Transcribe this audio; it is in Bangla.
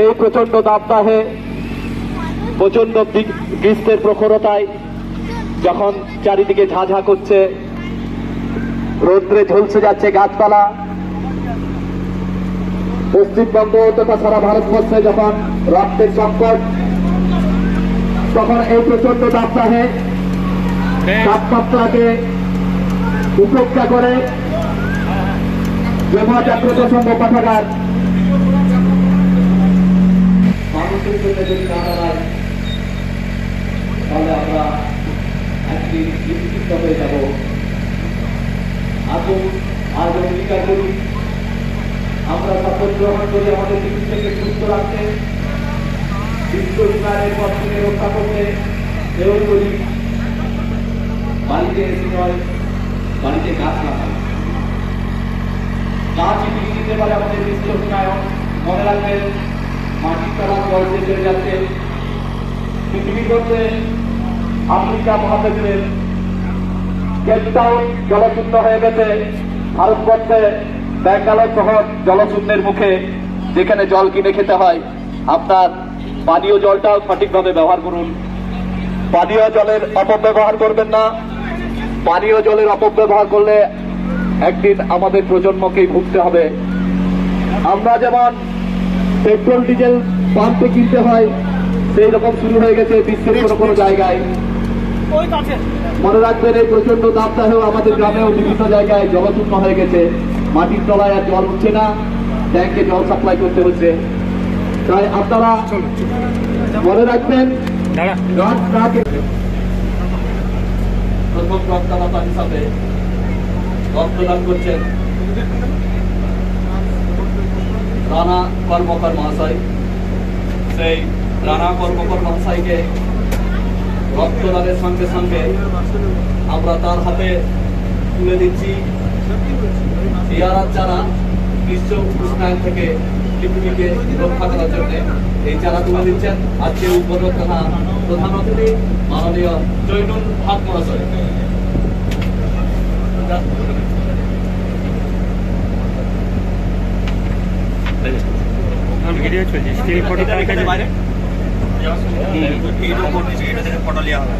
এই প্রচন্ড দাবদাহে, প্রচন্ড গ্রীষ্মের প্রখরতায়, যখন চারিদিকে ঝাঁঝা করছে, রৌদ্রে ঝলসে যাচ্ছে গাছপালা, পশ্চিমবঙ্গ তথা সারা ভারতবর্ষে যখন রক্তের সংকট, তখন এই প্রচন্ড দাবদাহে তাপমাত্রাকে উপেক্ষা করে যমুনা জাগ্রত সংঘ পাঠাগার মানুষের জন্য যদি না দাঁড়ায়, তাহলে আমরা একদিন বিক্ষিপ্ত হয়ে যাব। আজ অঙ্গীকার করি, আমরা শপথ গ্রহণ করি আমাদের চিকিৎসাকে সুস্থ রাখতে, বিশ্ব উন্নয়নের পথ থেকে রক্ষা করতে। এও করি, বাড়িতে এসে নয়, বাড়িতে গাছ লাগাই। গাছই টিকে দিতে পারে আমাদের বিশ্ব উন্নয়ন। মনে রাখবেন, মাটির তলা জল দিয়ে চলে যাচ্ছে। পৃথিবীর মধ্যে আফ্রিকা মহাদেশের কেপটাউন জলশূন্য হয়ে গেছে। ভারতবর্ষে ব্যাঙ্গালোর শহর জলশূন্যের মুখে, যেখানে জল কিনে খেতে হয়। আপনার পানীয় জলটাও সঠিকভাবে ব্যবহার করুন। পানীয় জলের অপব্যবহার করবেন না। পানীয় জলের অপব্যবহার করলে একদিন আমাদের প্রজন্মকেই ভুগতে হবে। আমরা যেমন পেট্রোল ডিজেল পাম্পে কিনতে হয়, সেই রকম শুরু হয়ে গেছে বিশ্বের কোনো কোনো জায়গায়। মনে রাখবেন, এই প্রচন্ড দাবদাহেও আমাদের গ্রামেও বিভিন্ন জায়গায় জলশূন্য হয়ে গেছে। মাটির তলায় আর জল উঠছে না, ট্যাঙ্কে জল সাপ্লাই করতে হচ্ছে। তাই আপনারা মনে রাখবেন, প্রথম রক্তদাতা হিসাবে রক্তদান করছেন রানা কর্মকর মহাশয়। সেই রানা কর্মকর মহাশয়কে রক্তদানের সঙ্গে সঙ্গে আমরা তার হাতে তুলে দিচ্ছি পেয়ারার চারা। বিশ্ব উষ্ণায়ন থেকে পৃথিবীকে রক্ষা করার জন্য এই চারা তুলে দিচ্ছেন আজকে উদ্বোধক তথা প্রধান অতিথি মাননীয় জৈনুল হক মহাশয়। ভিডিও চলছে, স্টিল ফটো বাইরে ফটো লিয়া হবে।